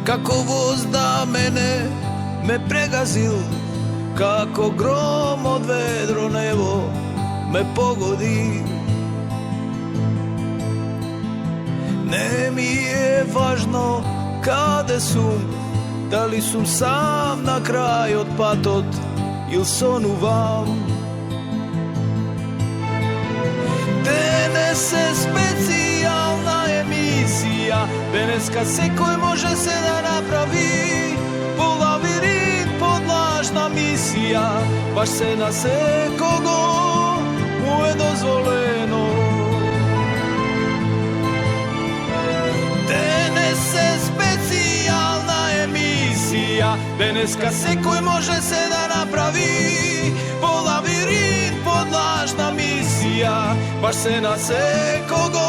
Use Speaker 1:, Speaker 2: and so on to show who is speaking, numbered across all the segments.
Speaker 1: Како воз да мене ме прегазил, како гром од ведро небо ме погоди. Не ми е важно каде сум, дали сум сам на крајот патот или сонувам. Денес е специјална емисија, денеска секој може се да направи по лавиринт под лажна мисија, баш се на секого му е дозволено. Денес е специјална емисија, денеска секој може се да направи по лавиринт под лажна мисија, баш се на секого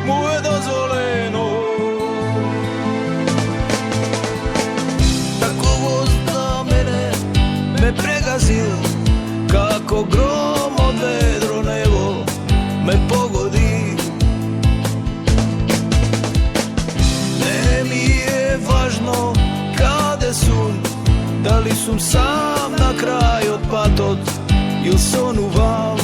Speaker 1: му е дозволено. Тако воз да мене ме прегазил, како гром од ведро небо ме погоди. Не ми е важно каде сум, дали сум сам на крајот патот или сонувам.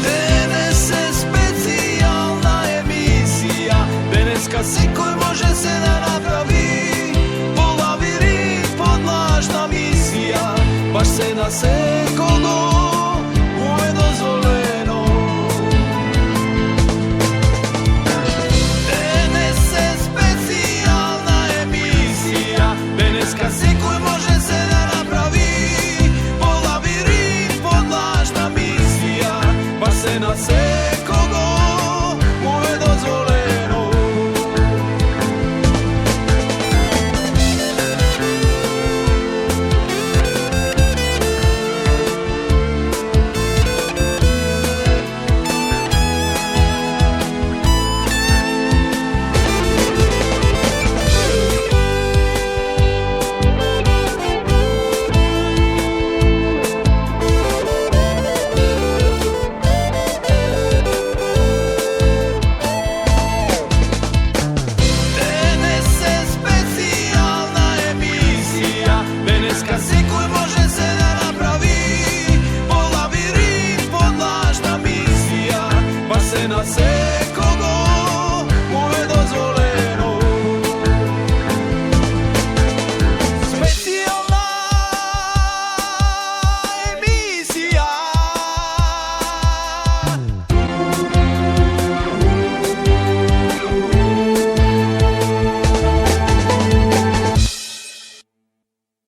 Speaker 1: Денес е специјална емисија, денеска секој може се да направи по лавиринт под лажна мисија, баш се на секого му е дозволено. Денес е специјална емисија, денеска секој може се да направи по лавиринт под лажна мисија, баш се на